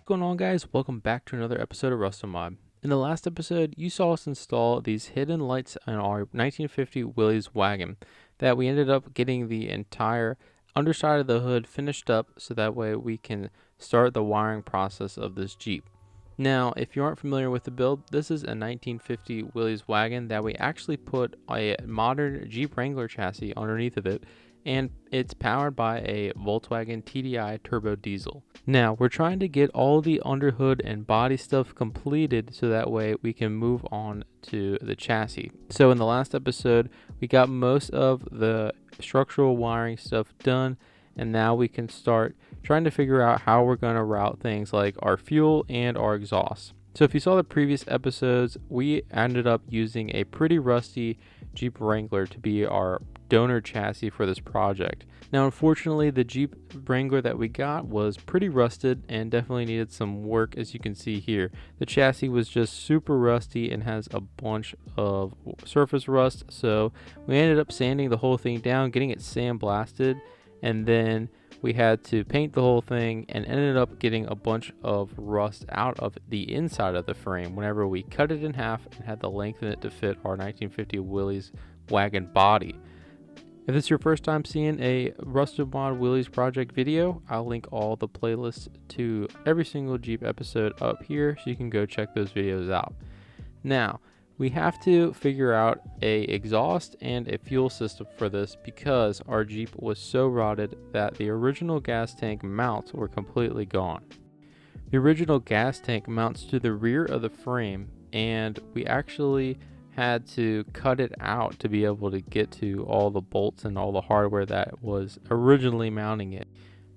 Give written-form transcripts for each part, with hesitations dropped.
What's going on, guys? Welcome back to another episode of Rustomod. In the last episode, you saw us install these hidden lights on our 1950 Willys Wagon that we ended up getting the entire underside of the hood finished up so that way we can start the wiring process of this Jeep. Now, if you aren't familiar with the build, this is a 1950 Willys Wagon that we actually put a modern Jeep Wrangler chassis underneath of it, and it's powered by a Volkswagen TDI turbo diesel. Now, we're trying to get all the underhood and body stuff completed so that way we can move on to the chassis. So in the last episode, we got most of the structural wiring stuff done, and now we can start trying to figure out how we're going to route things like our fuel and our exhaust. So if you saw the previous episodes, we ended up using a pretty rusty Jeep Wrangler to be our donor chassis for this project. Now, unfortunately, the Jeep Wrangler that we got was pretty rusted and definitely needed some work, as you can see here. The chassis was just super rusty and has a bunch of surface rust, so we ended up sanding the whole thing down, getting it sandblasted, and then we had to paint the whole thing and ended up getting a bunch of rust out of the inside of the frame whenever we cut it in half and had to lengthen it to fit our 1950 Willys Wagon body. If this is your first time seeing a Rustomod Willys project video, I'll link all the playlists to every single Jeep episode up here so you can go check those videos out. Now, we have to figure out a exhaust and a fuel system for this because our Jeep was so rotted that the original gas tank mounts were completely gone. The original gas tank mounts to the rear of the frame, and we actually had to cut it out to be able to get to all the bolts and all the hardware that was originally mounting it.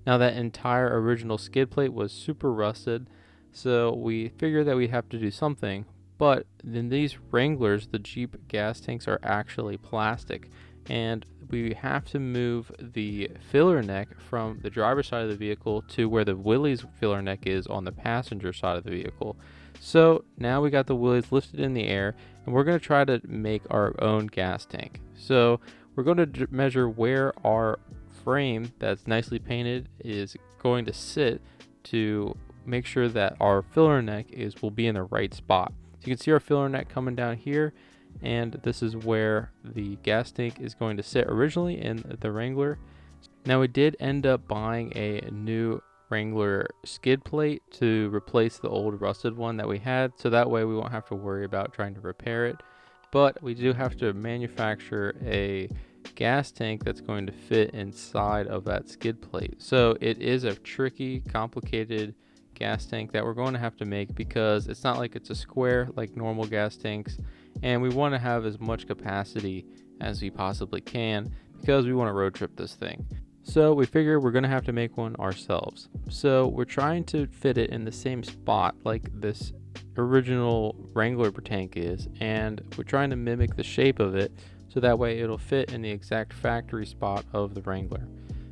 Now, that entire original skid plate was super rusted, so we figured that we'd have to do something. But in these Wranglers, the Jeep gas tanks are actually plastic, and we have to move the filler neck from the driver's side of the vehicle to where the Willys filler neck is on the passenger side of the vehicle. So now we got the Willys lifted in the air, and we're going to try to make our own gas tank. So we're going to measure where our frame that's nicely painted is going to sit to make sure that our filler neck will be in the right spot. So you can see our filler neck coming down here, and this is where the gas tank is going to sit originally in the Wrangler. Now, we did end up buying a new Wrangler skid plate to replace the old rusted one that we had, so that way we won't have to worry about trying to repair it. But we do have to manufacture a gas tank that's going to fit inside of that skid plate. So it is a tricky, complicated gas tank that we're going to have to make because it's not like it's a square like normal gas tanks, and we want to have as much capacity as we possibly can because we want to road trip this thing. So we figure we're going to have to make one ourselves. So we're trying to fit it in the same spot like this original Wrangler tank is, and we're trying to mimic the shape of it so that way it'll fit in the exact factory spot of the Wrangler.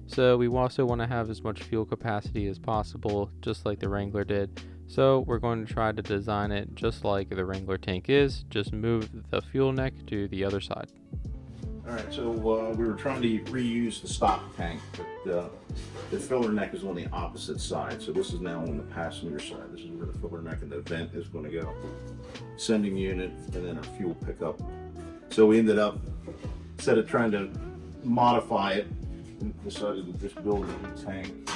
So we also want to have as much fuel capacity as possible, just like the Wrangler did. So we're going to try to design it just like the Wrangler tank is, just move the fuel neck to the other side. Alright, so we were trying to reuse the stock tank, but the filler neck is on the opposite side. So this is now on the passenger side. This is where the filler neck and the vent is going to go. Sending unit and then our fuel pickup. So we ended up, instead of trying to modify it, we decided to just build a new tank.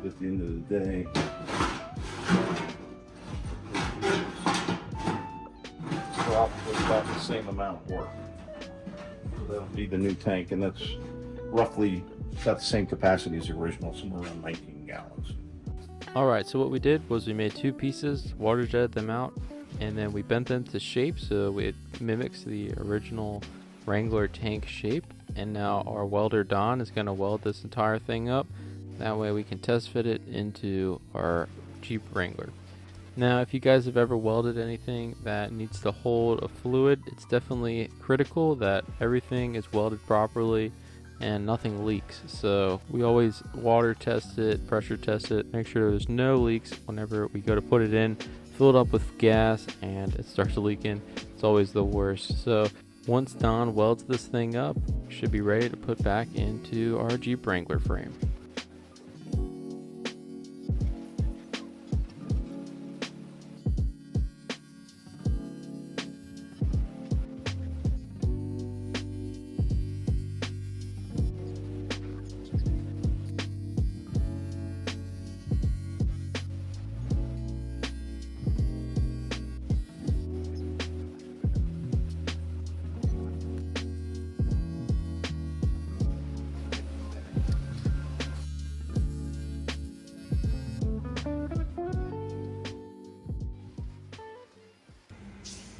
At the end of the day, probably about the same amount of work. So that'll be the new tank, and that's roughly about the same capacity as the original, somewhere around 19 gallons. Alright, so what we did was we made two pieces, water jetted them out, and then we bent them to shape so it mimics the original Wrangler tank shape. And now our welder Don is going to weld this entire thing up. That way we can test fit it into our Jeep Wrangler. Now, if you guys have ever welded anything that needs to hold a fluid, it's definitely critical that everything is welded properly and nothing leaks. So we always water test it, pressure test it, make sure there's no leaks whenever we go to put it in. Fill it up with gas and it starts leaking. It's always the worst. So once Don welds this thing up, we should be ready to put back into our Jeep Wrangler frame.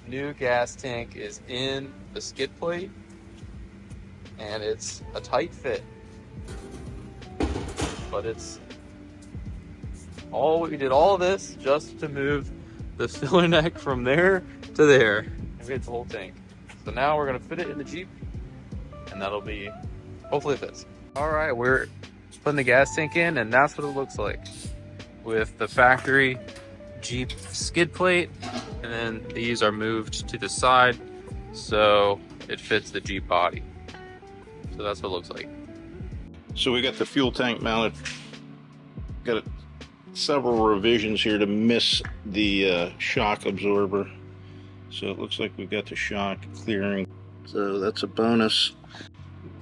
new gas tank is in the skid plate, and it's a tight fit, but it's all, we did all of this just to move the filler neck from there to there, and we hit the whole tank. So now we're gonna fit it in the Jeep, and that'll be, hopefully it fits. All right, we're putting the gas tank in, and that's what it looks like with the factory Jeep skid plate, and then these are moved to the side so it fits the Jeep body. So that's what it looks like. So we got the fuel tank mounted. Got several revisions here to miss the shock absorber. So it looks like we've got the shock clearing. So that's a bonus.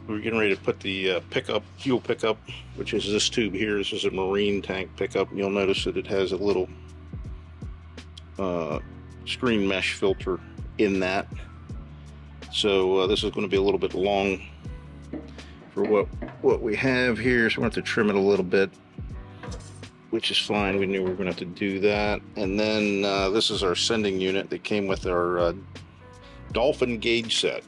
We're getting ready to put the fuel pickup, which is this tube here. This is a marine tank pickup. You'll notice that it has a little screen mesh filter in that. So this is going to be a little bit long for what we have here. So we're going to have to trim it a little bit, which is fine. We knew we were going to have to do that. And then this is our sending unit that came with our Dolphin gauge set.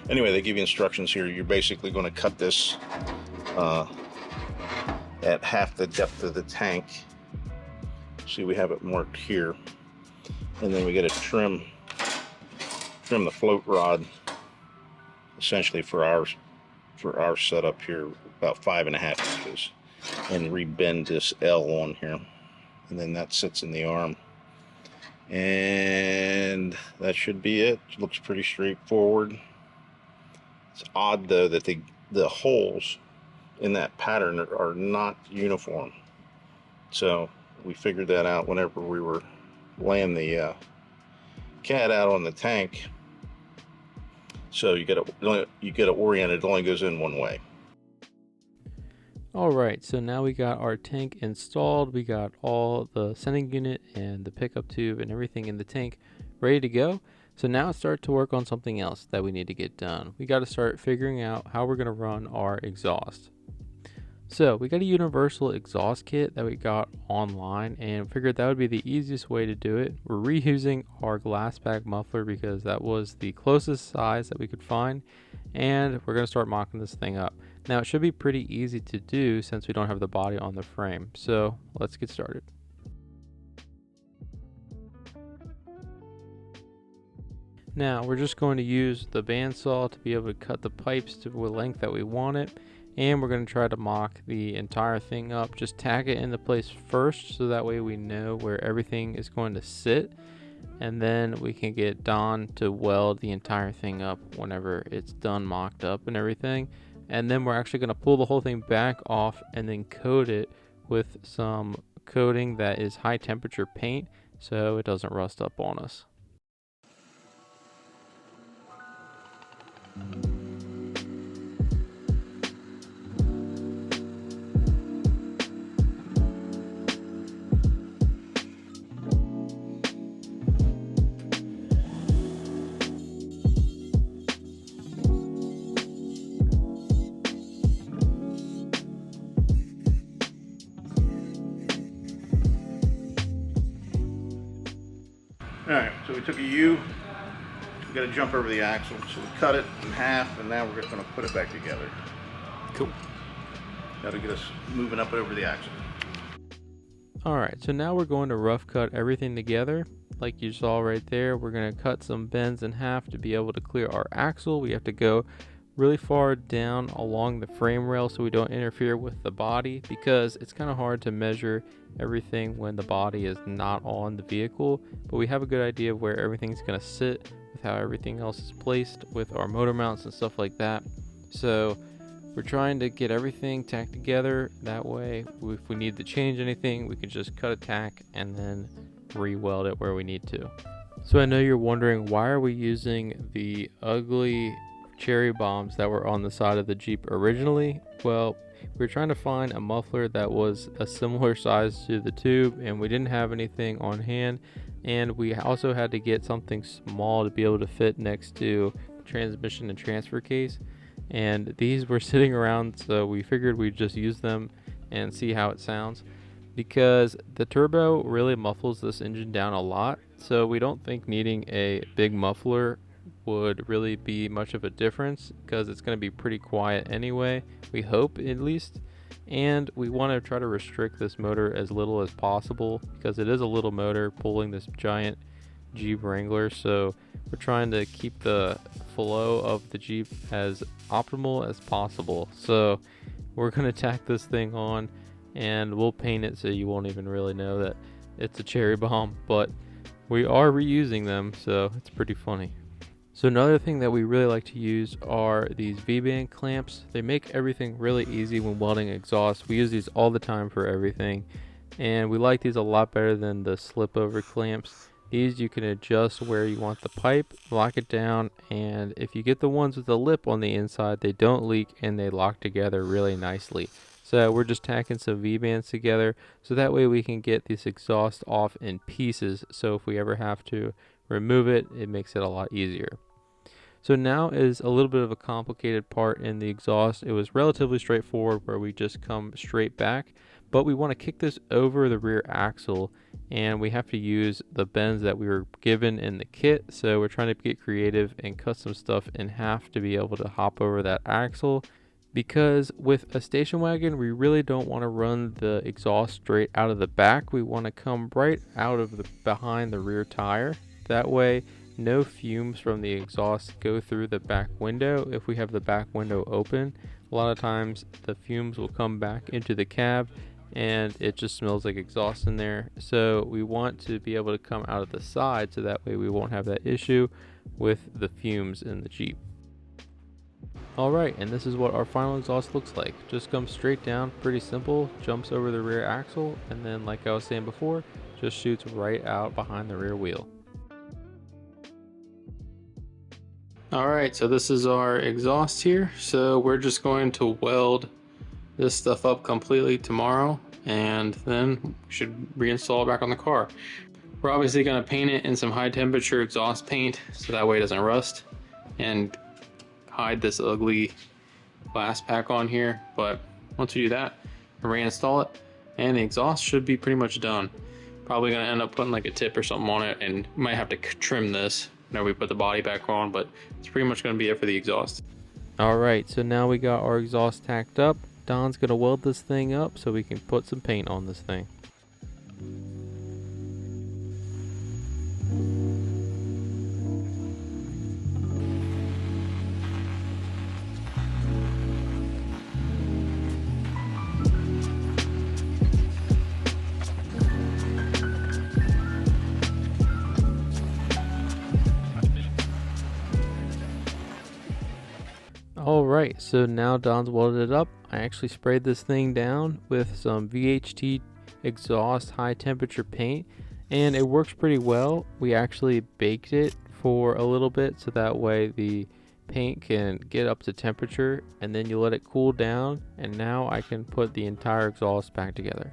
Anyway, they give you instructions here. You're basically going to cut this at half the depth of the tank. See, we have it marked here. And then we got to trim the float rod, essentially for our setup here, about 5.5 inches, and rebend this L on here, and then that sits in the arm, and that should be it. It looks pretty straightforward. It's odd though that the holes in that pattern are not uniform, so we figured that out whenever we were laying the cat out on the tank. So you get it oriented. It only goes in one way. All right, so now we got our tank installed. We got all the sending unit and the pickup tube and everything in the tank ready to go. So now start to work on something else that we need to get done. We got to start figuring out how we're going to run our exhaust. So we got a universal exhaust kit that we got online and figured that would be the easiest way to do it. We're reusing our glass back muffler because that was the closest size that we could find, and we're going to start mocking this thing up. Now it should be pretty easy to do since we don't have the body on the frame. So let's get started. Now we're just going to use the bandsaw to be able to cut the pipes to the length that we want it. And we're going to try to mock the entire thing up. Just tack it into place first so that way we know where everything is going to sit, and then we can get Don to weld the entire thing up whenever it's done mocked up and everything. And then we're actually going to pull the whole thing back off and then coat it with some coating that is high temperature paint so it doesn't rust up on us. Alright, so we took a U, we got to jump over the axle, so we cut it in half, and now we're just going to put it back together. Cool. That'll get us moving up over the axle. Alright, so now we're going to rough cut everything together. Like you saw right there, we're going to cut some bends in half to be able to clear our axle. We have to go really far down along the frame rail so we don't interfere with the body, because it's kind of hard to measure everything when the body is not on the vehicle, but we have a good idea of where everything's going to sit with how everything else is placed with our motor mounts and stuff like that. So we're trying to get everything tacked together, that way if we need to change anything we can just cut a tack and then re-weld it where we need to. So I know you're wondering, why are we using the ugly cherry bombs that were on the side of the Jeep originally? Well, we were trying to find a muffler that was a similar size to the tube, and we didn't have anything on hand, and we also had to get something small to be able to fit next to the transmission and transfer case, and these were sitting around, so we figured we'd just use them and see how it sounds, because the turbo really muffles this engine down a lot, So we don't think needing a big muffler would really be much of a difference because it's going to be pretty quiet anyway, we hope at least. And we want to try to restrict this motor as little as possible because it is a little motor pulling this giant Jeep Wrangler, so we're trying to keep the flow of the Jeep as optimal as possible. So we're going to tack this thing on and we'll paint it so you won't even really know that it's a cherry bomb, but we are reusing them, so it's pretty funny. So another thing that we really like to use are these V-band clamps. They make everything really easy when welding exhaust. We use these all the time for everything, and we like these a lot better than the slip over clamps. These you can adjust where you want the pipe, lock it down, and if you get the ones with the lip on the inside, they don't leak and they lock together really nicely. So we're just tacking some V-bands together so that way we can get this exhaust off in pieces, so if we ever have to remove it, it makes it a lot easier. So now is a little bit of a complicated part in the exhaust. It was relatively straightforward where we just come straight back, but we want to kick this over the rear axle and we have to use the bends that we were given in the kit. So we're trying to get creative and cut some stuff in half to be able to hop over that axle, because with a station wagon we really don't want to run the exhaust straight out of the back. We want to come right out of the behind the rear tire. That way no fumes from the exhaust go through the back window. If we have the back window open, a lot of times the fumes will come back into the cab and it just smells like exhaust in there. So we want to be able to come out of the side so that way we won't have that issue with the fumes in the Jeep. Alright, and this is what our final exhaust looks like. Just comes straight down, pretty simple, jumps over the rear axle, and then like I was saying before, just shoots right out behind the rear wheel. Alright, so this is our exhaust here. So we're just going to weld this stuff up completely tomorrow, and then we should reinstall it back on the car. We're obviously going to paint it in some high temperature exhaust paint so that way it doesn't rust and hide this ugly glass pack on here. But once we do that, we'll reinstall it and the exhaust should be pretty much done. Probably going to end up putting like a tip or something on it, and might have to trim this whenever we put the body back on, but it's pretty much going to be it for the exhaust. Alright, so now we got our exhaust tacked up. Don's going to weld this thing up so we can put some paint on this thing. Alright, so now Don's welded it up. I actually sprayed this thing down with some VHT exhaust high temperature paint and it works pretty well. We actually baked it for a little bit so that way the paint can get up to temperature, and then you let it cool down, and now I can put the entire exhaust back together.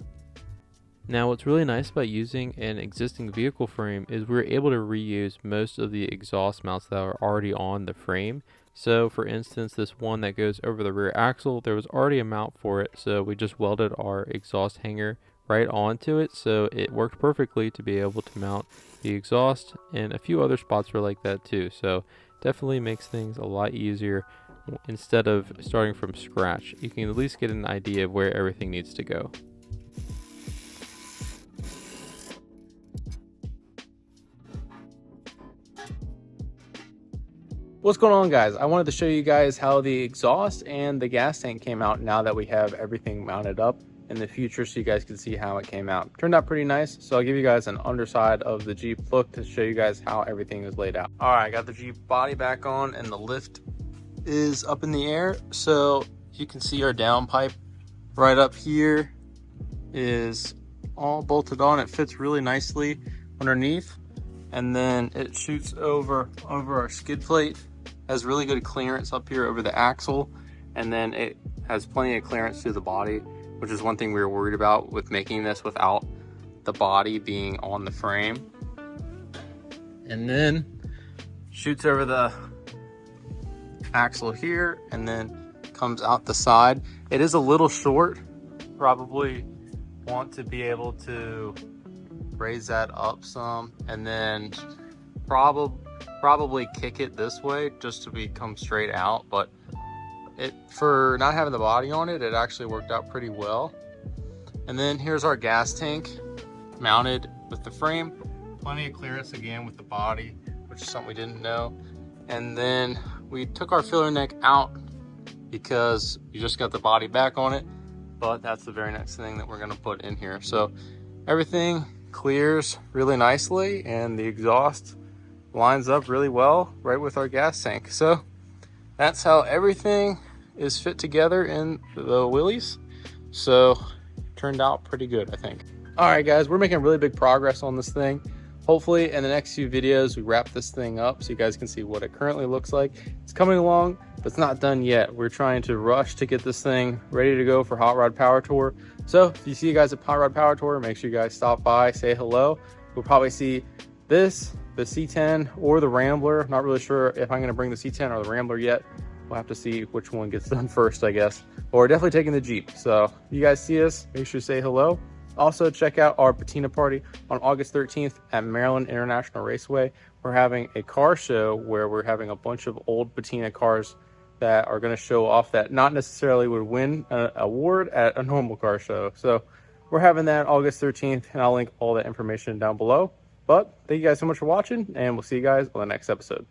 Now what's really nice about using an existing vehicle frame is we're able to reuse most of the exhaust mounts that are already on the frame. So for instance, this one that goes over the rear axle, there was already a mount for it, so we just welded our exhaust hanger right onto it, so it worked perfectly to be able to mount the exhaust, and a few other spots were like that too. So definitely makes things a lot easier instead of starting from scratch. You can at least get an idea of where everything needs to go. What's going on, guys? I wanted to show you guys how the exhaust and the gas tank came out now that we have everything mounted up in the future, so you guys can see how it came out. Turned out pretty nice, so I'll give you guys an underside of the Jeep look to show you guys how everything is laid out. All right, I got the Jeep body back on and the lift is up in the air, so you can see our downpipe right up here is all bolted on. It fits really nicely underneath, and then it shoots over our skid plate. Has really good clearance up here over the axle, and then it has plenty of clearance through the body, which is one thing we were worried about with making this without the body being on the frame. And then shoots over the axle here and then comes out the side. It is a little short, probably want to be able to raise that up some, and then probably kick it this way just to become straight out. But it, for not having the body on it, it actually worked out pretty well. And then here's our gas tank mounted with the frame. Plenty of clearance again with the body, which is something we didn't know. And then we took our filler neck out because you just got the body back on it, but that's the very next thing that we're gonna put in here. So everything clears really nicely, and the exhaust lines up really well right with our gas tank. So that's how everything is fit together in the Willys. So turned out pretty good, I think. All right, guys, we're making really big progress on this thing. Hopefully in the next few videos, we wrap this thing up so you guys can see what it currently looks like. It's coming along, but it's not done yet. We're trying to rush to get this thing ready to go for Hot Rod Power Tour. So if you see you guys at Hot Rod Power Tour, make sure you guys stop by, say hello. We'll probably see this, the C10 or the Wrangler. Not really sure if I'm gonna bring the C10 or the Wrangler yet. We'll have to see which one gets done first, I guess. But we're definitely taking the Jeep. So if you guys see us, make sure to say hello. Also, check out our patina party on August 13th at Maryland International Raceway. We're having a car show where we're having a bunch of old patina cars that are going to show off that not necessarily would win an award at a normal car show. So we're having that August 13th, and I'll link all that information down below. But thank you guys so much for watching, and we'll see you guys on the next episode.